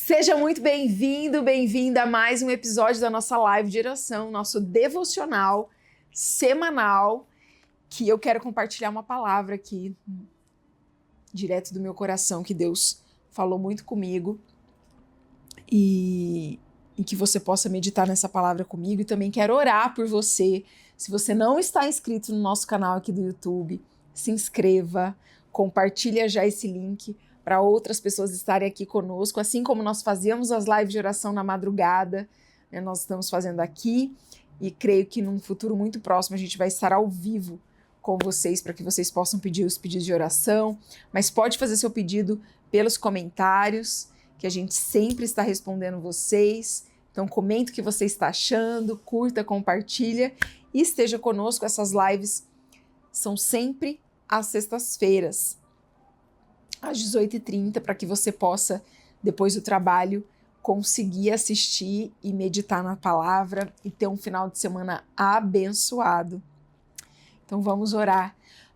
Seja muito bem-vindo, bem-vinda a mais um episódio da nossa live de oração, nosso devocional semanal, que eu quero compartilhar uma palavra aqui, direto do meu coração, que Deus falou muito comigo e que você possa meditar nessa palavra comigo. E também quero orar por você. Se você não está inscrito no nosso canal aqui do YouTube, se inscreva, compartilha já esse link para outras pessoas estarem aqui conosco, assim como nós fazíamos as lives de oração na madrugada, né, nós estamos fazendo aqui, e creio que num futuro muito próximo a gente vai estar ao vivo com vocês, para que vocês possam pedir os pedidos de oração, mas pode fazer seu pedido pelos comentários, que a gente sempre está respondendo vocês. Então comenta o que você está achando, curta, compartilha e esteja conosco. Essas lives são sempre às sextas-feiras, às 18h30, para que você possa, depois do trabalho, conseguir assistir e meditar na palavra e ter um final de semana abençoado. Então vamos orar.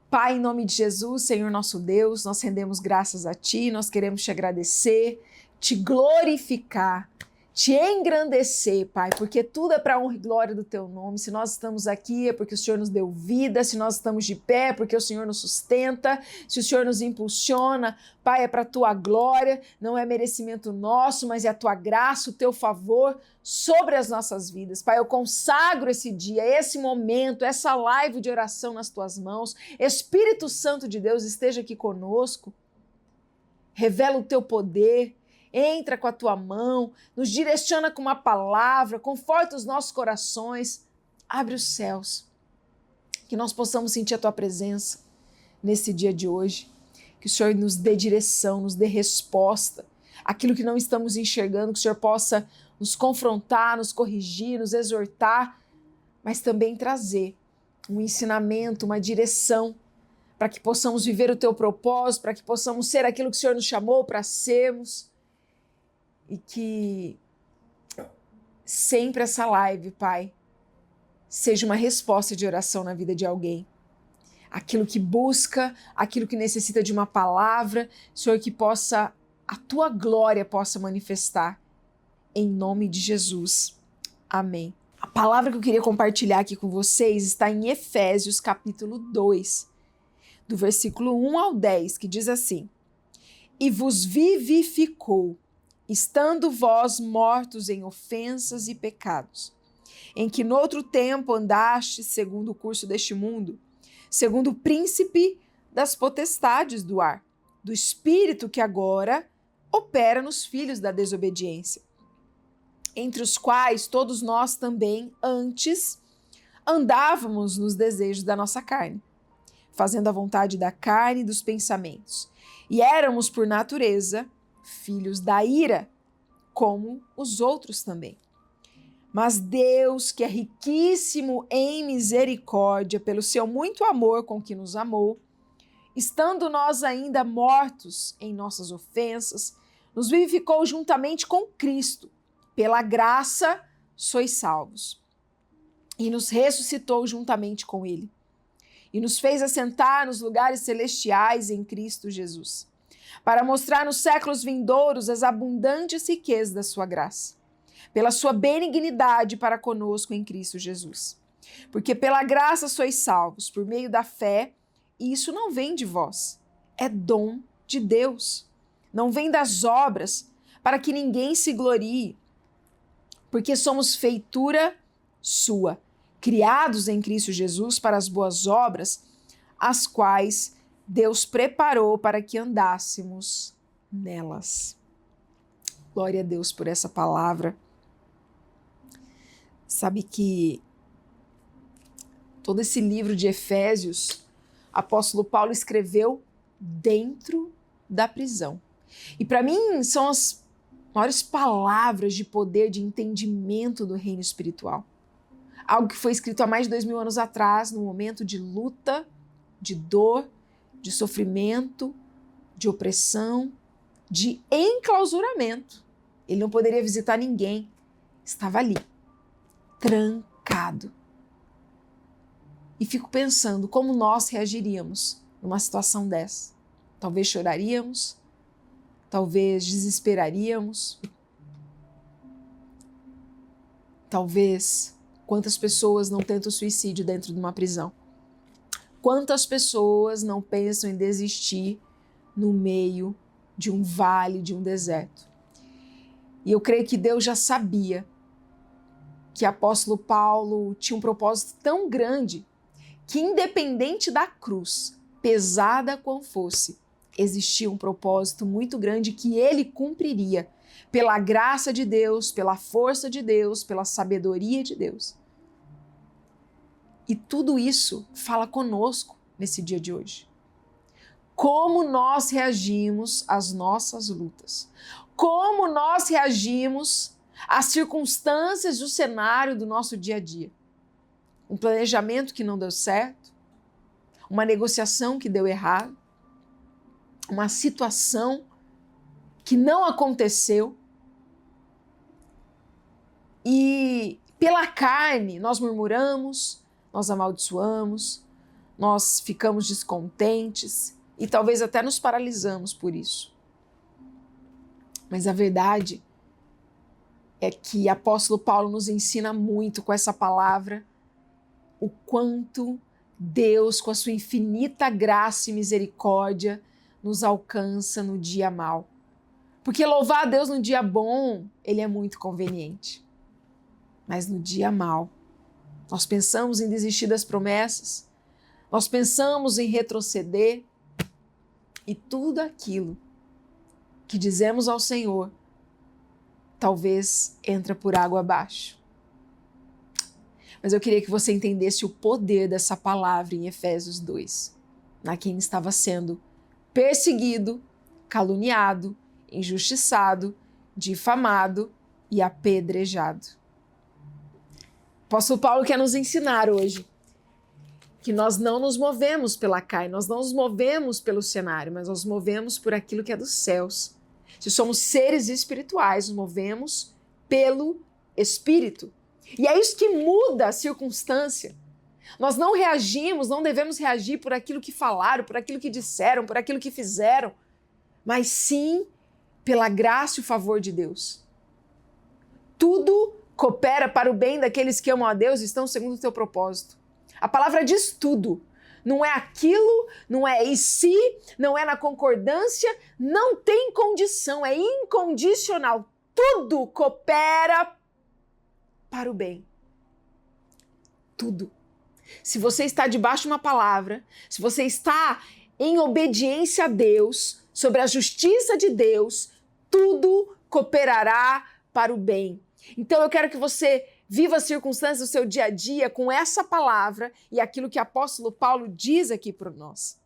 Pai, em nome de Jesus, Senhor nosso Deus, nós rendemos graças a Ti, nós queremos Te agradecer, Te glorificar, Te engrandecer, Pai, porque tudo é para a honra e glória do Teu nome. Se nós estamos aqui é porque o Senhor nos deu vida, se nós estamos de pé é porque o Senhor nos sustenta, se o Senhor nos impulsiona, Pai, é para a Tua glória, não é merecimento nosso, mas é a Tua graça, o Teu favor sobre as nossas vidas. Pai, eu consagro esse dia, esse momento, essa live de oração nas Tuas mãos. Espírito Santo de Deus, esteja aqui conosco, revela o Teu poder, entra com a Tua mão, nos direciona com uma palavra, conforta os nossos corações, abre os céus, que nós possamos sentir a Tua presença nesse dia de hoje, que o Senhor nos dê direção, nos dê resposta, aquilo que não estamos enxergando, que o Senhor possa nos confrontar, nos corrigir, nos exortar, mas também trazer um ensinamento, uma direção, para que possamos viver o Teu propósito, para que possamos ser aquilo que o Senhor nos chamou para sermos. E que sempre essa live, Pai, seja uma resposta de oração na vida de alguém. Aquilo que busca, aquilo que necessita de uma palavra, Senhor, que possa, a Tua glória possa manifestar. Em nome de Jesus. Amém. A palavra que eu queria compartilhar aqui com vocês está em Efésios capítulo 2, do versículo 1 ao 10, que diz assim: E vos vivificou, estando vós mortos em ofensas e pecados, em que noutro tempo andastes segundo o curso deste mundo, segundo o príncipe das potestades do ar, do espírito que agora opera nos filhos da desobediência, entre os quais todos nós também antes andávamos nos desejos da nossa carne, fazendo a vontade da carne e dos pensamentos, e éramos por natureza filhos da ira, como os outros também. Mas Deus, que é riquíssimo em misericórdia, pelo seu muito amor com que nos amou, estando nós ainda mortos em nossas ofensas, nos vivificou juntamente com Cristo. Pela graça sois salvos. E nos ressuscitou juntamente com Ele. E nos fez assentar nos lugares celestiais em Cristo Jesus, para mostrar nos séculos vindouros as abundantes riquezas da sua graça, pela sua benignidade para conosco em Cristo Jesus. Porque pela graça sois salvos, por meio da fé, e isso não vem de vós, é dom de Deus. Não vem das obras, para que ninguém se glorie, porque somos feitura sua, criados em Cristo Jesus para as boas obras, as quais Deus preparou para que andássemos nelas. Glória a Deus por essa palavra. Sabe que todo esse livro de Efésios, apóstolo Paulo escreveu dentro da prisão. E para mim são as maiores palavras de poder, de entendimento do reino espiritual. Algo que foi escrito há mais de 2000 anos atrás, num momento de luta, de dor, de sofrimento, de opressão, de enclausuramento. Ele não poderia visitar ninguém. Estava ali, trancado. E fico pensando como nós reagiríamos numa situação dessa. Talvez choraríamos, talvez desesperaríamos, Talvez, quantas pessoas não tentam suicídio dentro de uma prisão? Quantas pessoas não pensam em desistir no meio de um vale, de um deserto? E eu creio que Deus já sabia que o apóstolo Paulo tinha um propósito tão grande que, independente da cruz, pesada qual fosse, existia um propósito muito grande que ele cumpriria pela graça de Deus, pela força de Deus, pela sabedoria de Deus. E tudo isso fala conosco nesse dia de hoje. Como nós reagimos às nossas lutas? Como nós reagimos às circunstâncias do cenário do nosso dia a dia? Um planejamento que não deu certo, uma negociação que deu errado, uma situação que não aconteceu. E pela carne nós murmuramos, nós amaldiçoamos, nós ficamos descontentes e talvez até nos paralisamos por isso. Mas a verdade é que o apóstolo Paulo nos ensina muito com essa palavra o quanto Deus, com a sua infinita graça e misericórdia, nos alcança no dia mau. Porque louvar a Deus no dia bom, ele é muito conveniente. Mas no dia mau, nós pensamos em desistir das promessas, nós pensamos em retroceder e tudo aquilo que dizemos ao Senhor talvez entra por água abaixo. Mas eu queria que você entendesse o poder dessa palavra em Efésios 2, na quem estava sendo perseguido, caluniado, injustiçado, difamado e apedrejado. O apóstolo Paulo quer nos ensinar hoje que nós não nos movemos pela carne, nós não nos movemos pelo cenário, mas nós nos movemos por aquilo que é dos céus. Se somos seres espirituais, nos movemos pelo Espírito. E é isso que muda a circunstância. Nós não reagimos, não devemos reagir por aquilo que falaram, por aquilo que disseram, por aquilo que fizeram, mas sim pela graça e o favor de Deus. Tudo coopera para o bem daqueles que amam a Deus e estão segundo o teu propósito. A palavra diz tudo. Não é aquilo, não é e se, não é na concordância, não tem condição, é incondicional. Tudo coopera para o bem. Tudo. Se você está debaixo de uma palavra, se você está em obediência a Deus, sobre a justiça de Deus, tudo cooperará para o bem. Então eu quero que você viva as circunstâncias do seu dia a dia com essa palavra e aquilo que o apóstolo Paulo diz aqui para nós.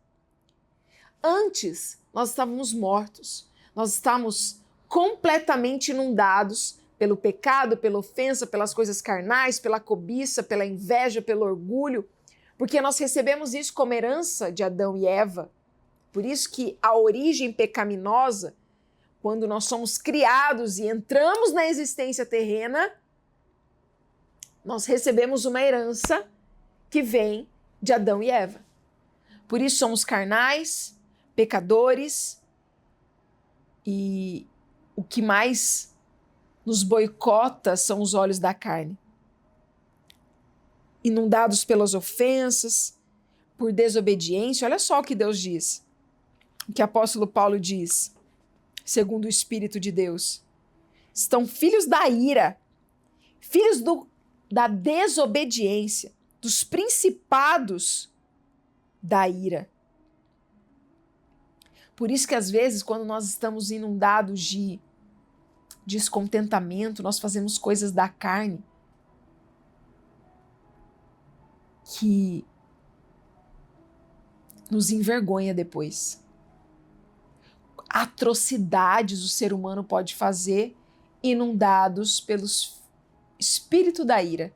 Antes, nós estávamos mortos, nós estávamos completamente inundados pelo pecado, pela ofensa, pelas coisas carnais, pela cobiça, pela inveja, pelo orgulho, porque nós recebemos isso como herança de Adão e Eva. Por isso que a origem pecaminosa, quando nós somos criados e entramos na existência terrena, nós recebemos uma herança que vem de Adão e Eva. Por isso somos carnais, pecadores e o que mais nos boicota são os olhos da carne. Inundados pelas ofensas, por desobediência. Olha só o que Deus diz. O que o apóstolo Paulo diz, segundo o Espírito de Deus. Estão filhos da ira, filhos da desobediência, dos principados da ira. Por isso que às vezes, quando nós estamos inundados de descontentamento, nós fazemos coisas da carne que nos envergonha depois. Atrocidades o ser humano pode fazer inundados pelo espírito da ira.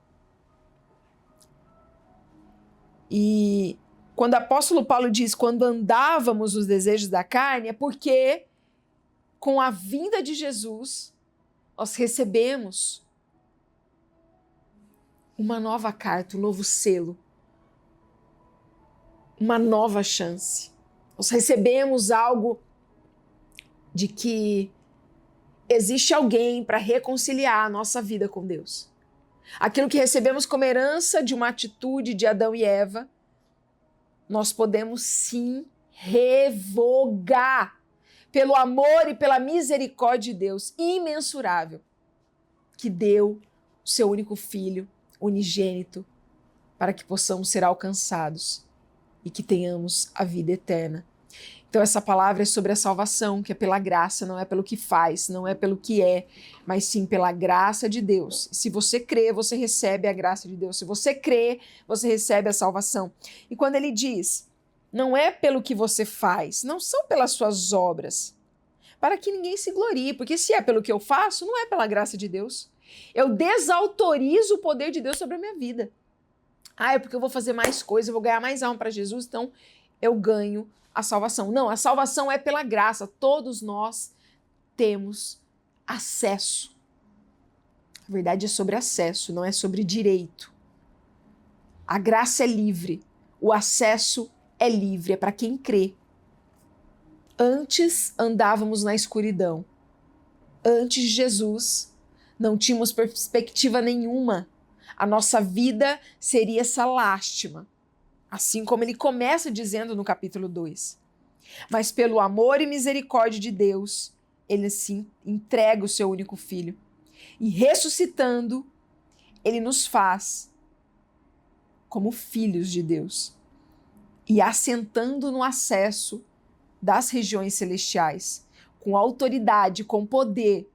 E quando o apóstolo Paulo diz quando andávamos nos desejos da carne, é porque com a vinda de Jesus nós recebemos uma nova carta, um novo selo, uma nova chance. Nós recebemos algo de que existe alguém para reconciliar a nossa vida com Deus. aquilo que recebemos como herança de uma atitude de Adão e Eva, nós podemos sim revogar pelo amor e pela misericórdia de Deus imensurável, que deu o seu único filho, unigênito, para que possamos ser alcançados e que tenhamos a vida eterna. Então essa palavra é sobre a salvação, que é pela graça, não é pelo que faz, não é pelo que é, mas sim pela graça de Deus. Se você crê, você recebe a graça de Deus. Se você crê, você recebe a salvação. E quando ele diz, não é pelo que você faz, não são pelas suas obras, para que ninguém se glorie, porque se é pelo que eu faço, não é pela graça de Deus. Eu desautorizo o poder de Deus sobre a minha vida. É porque eu vou fazer mais coisa, eu vou ganhar mais alma para Jesus, então eu ganho a salvação. Não, a salvação é pela graça. Todos nós temos acesso. A verdade é sobre acesso, não é sobre direito. A graça é livre, o acesso é livre, é para quem crê. Antes andávamos na escuridão. Antes de Jesus, não tínhamos perspectiva nenhuma. A nossa vida seria essa lástima. Assim como ele começa dizendo no capítulo 2. Mas pelo amor e misericórdia de Deus, ele se entrega o seu único filho. E ressuscitando, ele nos faz como filhos de Deus. E assentando no acesso das regiões celestiais, com autoridade, com poder,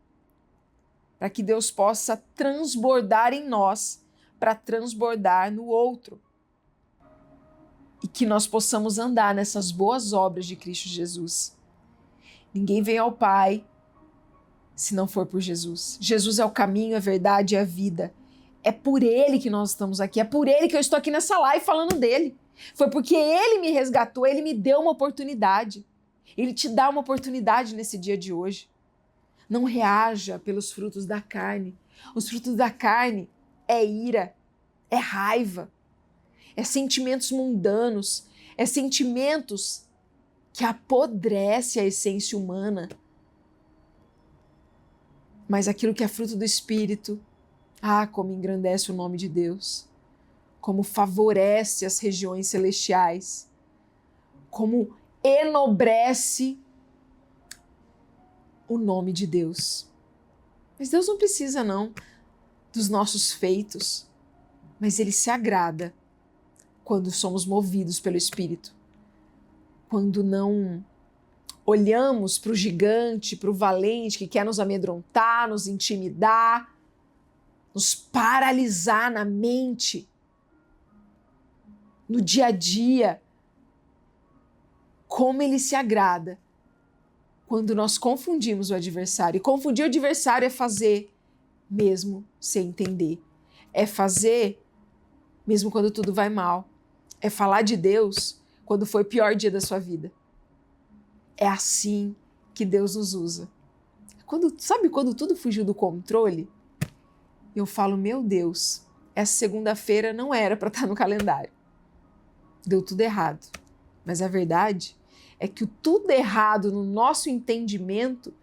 para que Deus possa transbordar em nós, para transbordar no outro. E que nós possamos andar nessas boas obras de Cristo Jesus. Ninguém vem ao Pai se não for por Jesus. Jesus é o caminho, a verdade e a vida. É por Ele que nós estamos aqui, é por Ele que eu estou aqui nessa live falando dele. Foi porque Ele me resgatou, Ele me deu uma oportunidade. Ele te dá uma oportunidade nesse dia de hoje. Não reaja pelos frutos da carne. Os frutos da carne é ira, é raiva, é sentimentos mundanos, é sentimentos que apodrecem a essência humana. Mas aquilo que é fruto do Espírito, como engrandece o nome de Deus, como favorece as regiões celestiais, como enobrece o nome de Deus. Mas Deus não precisa, não, dos nossos feitos, mas Ele se agrada quando somos movidos pelo Espírito, quando não olhamos para o gigante, para o valente que quer nos amedrontar, nos intimidar, nos paralisar na mente, no dia a dia. Como ele se agrada quando nós confundimos o adversário. E confundir o adversário é fazer mesmo sem entender. É fazer mesmo quando tudo vai mal. É falar de Deus quando foi o pior dia da sua vida. É assim que Deus nos usa. Sabe quando tudo fugiu do controle? Eu falo, meu Deus, essa segunda-feira não era para estar no calendário. Deu tudo errado. Mas a verdade é que o tudo errado no nosso entendimento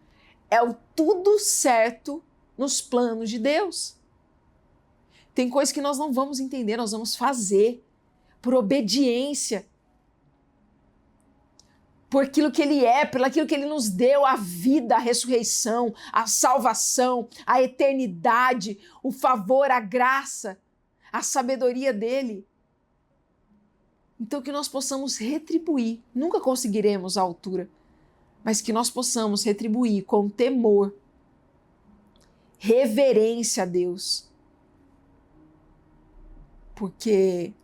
é o tudo certo nos planos de Deus. Tem coisas que nós não vamos entender, nós vamos fazer por obediência, por aquilo que Ele é, por aquilo que Ele nos deu, a vida, a ressurreição, a salvação, a eternidade, o favor, a graça, a sabedoria dEle. Então que nós possamos retribuir, nunca conseguiremos a altura, mas que nós possamos retribuir com temor, reverência a Deus, porque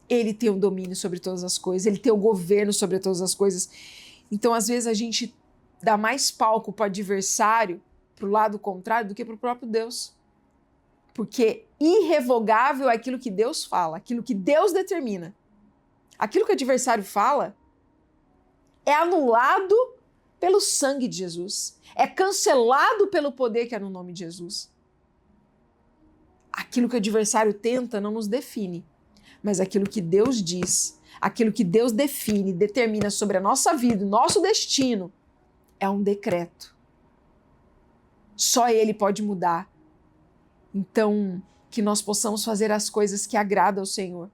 Ele tem o domínio sobre todas as coisas, Ele tem o governo sobre todas as coisas. Então, às vezes, a gente dá mais palco para o adversário, para o lado contrário, do que para o próprio Deus. Porque irrevogável é aquilo que Deus fala, aquilo que Deus determina. Aquilo que o adversário fala é anulado pelo sangue de Jesus, é cancelado pelo poder que é no nome de Jesus. Aquilo que o adversário tenta não nos define, mas aquilo que Deus diz, aquilo que Deus define, determina sobre a nossa vida, o nosso destino, é um decreto. Só Ele pode mudar. Então, que nós possamos fazer as coisas que agradam ao Senhor.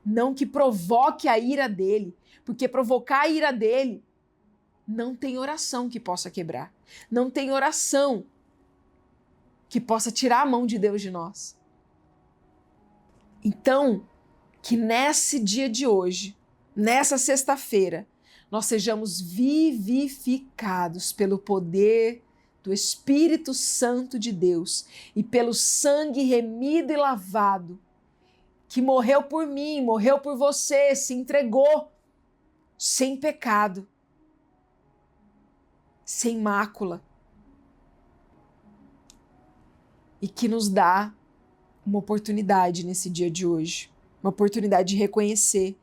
Não que provoque a ira dele, porque provocar a ira dele não tem oração que possa quebrar. Não tem oração que possa tirar a mão de Deus de nós. Então, que nesse dia de hoje, nessa sexta-feira, nós sejamos vivificados pelo poder do Espírito Santo de Deus e pelo sangue remido e lavado, que morreu por mim, morreu por você, se entregou sem pecado, sem mácula, e que nos dá uma oportunidade nesse dia de hoje, uma oportunidade de reconhecer,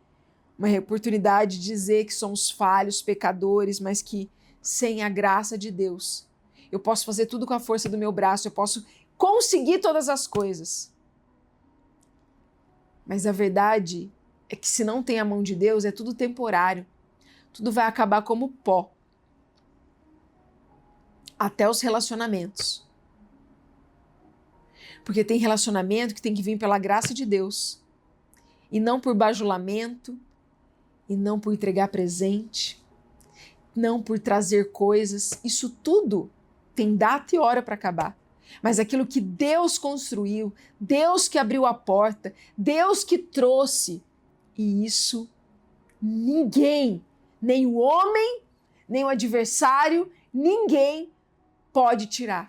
uma oportunidade de dizer que somos falhos, pecadores, mas que sem a graça de Deus, eu posso fazer tudo com a força do meu braço, eu posso conseguir todas as coisas. Mas a verdade é que se não tem a mão de Deus, é tudo temporário. Tudo vai acabar como pó. Até os relacionamentos. Porque tem relacionamento que tem que vir pela graça de Deus. E não por bajulamento, e não por entregar presente, não por trazer coisas. Isso tudo tem data e hora para acabar. Mas aquilo que Deus construiu, Deus que abriu a porta, Deus que trouxe, e isso ninguém, nem o homem, nem o adversário, ninguém pode tirar.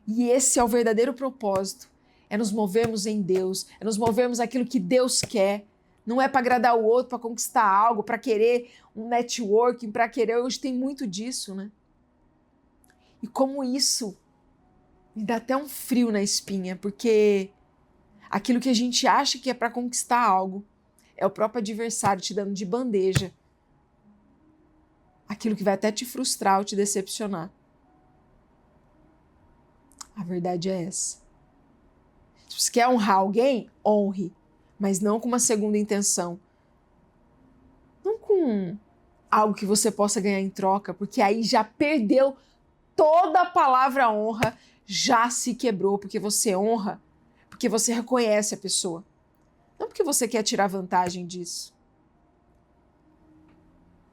E esse é o verdadeiro propósito, é nos movermos em Deus, é nos movermos aquilo que Deus quer. Não é para agradar o outro, para conquistar algo, para querer um networking, para querer... Hoje tem muito disso, né? E como isso me dá até um frio na espinha, porque aquilo que a gente acha que é para conquistar algo é o próprio adversário te dando de bandeja aquilo que vai até te frustrar ou te decepcionar. A verdade é essa. Se você quer honrar alguém, honre, mas não com uma segunda intenção. Não com algo que você possa ganhar em troca, porque aí já perdeu toda a palavra honra, já se quebrou, porque você honra, porque você reconhece a pessoa. Não porque você quer tirar vantagem disso.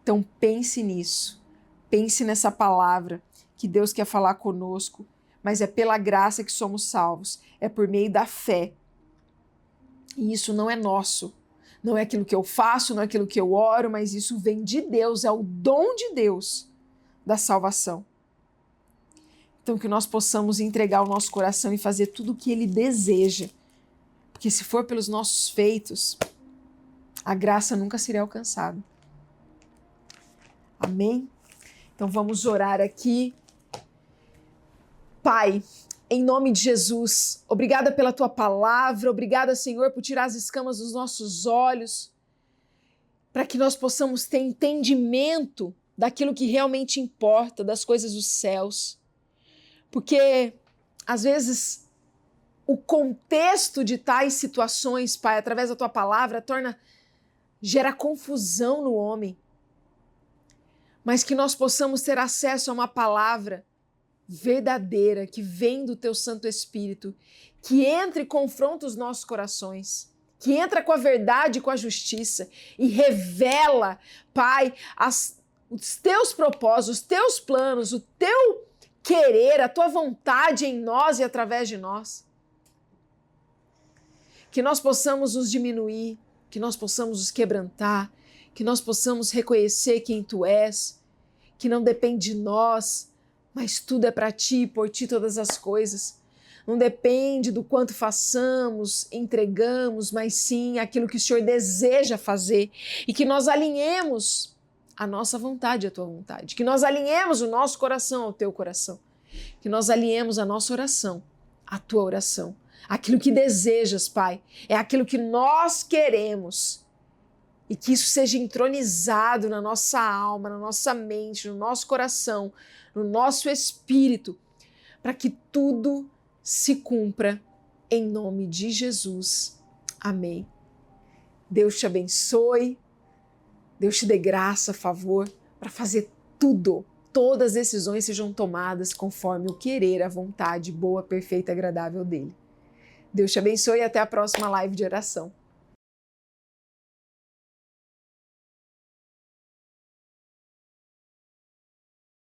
Então pense nisso, pense nessa palavra que Deus quer falar conosco, mas é pela graça que somos salvos, é por meio da fé. E isso não é nosso, não é aquilo que eu faço, não é aquilo que eu oro, mas isso vem de Deus, é o dom de Deus da salvação. Então que nós possamos entregar o nosso coração e fazer tudo o que Ele deseja, porque se for pelos nossos feitos, a graça nunca seria alcançada. Amém? Então vamos orar aqui. Pai, em nome de Jesus, obrigada pela Tua palavra, obrigada, Senhor, por tirar as escamas dos nossos olhos, para que nós possamos ter entendimento daquilo que realmente importa, das coisas dos céus. Porque, às vezes, o contexto de tais situações, Pai, através da Tua palavra, gera confusão no homem. Mas que nós possamos ter acesso a uma palavra verdadeira, que vem do Teu Santo Espírito, que entra e confronta os nossos corações, que entra com a verdade e com a justiça e revela, Pai, os Teus propósitos, os Teus planos, o Teu querer, a Tua vontade em nós e através de nós. Que nós possamos nos diminuir, que nós possamos nos quebrantar, que nós possamos reconhecer quem Tu és, que não depende de nós, mas tudo é para Ti, por Ti todas as coisas. Não depende do quanto façamos, entregamos, mas sim aquilo que o Senhor deseja fazer e que nós alinhemos a nossa vontade à Tua vontade, que nós alinhemos o nosso coração ao Teu coração, que nós alinhemos a nossa oração à Tua oração. Aquilo que desejas, Pai, é aquilo que nós queremos e que isso seja entronizado na nossa alma, na nossa mente, no nosso coração, no nosso espírito, para que tudo se cumpra em nome de Jesus. Amém. Deus te abençoe, Deus te dê graça, favor, para fazer tudo, todas as decisões sejam tomadas conforme o querer, a vontade boa, perfeita e agradável dele. Deus te abençoe e até a próxima live de oração.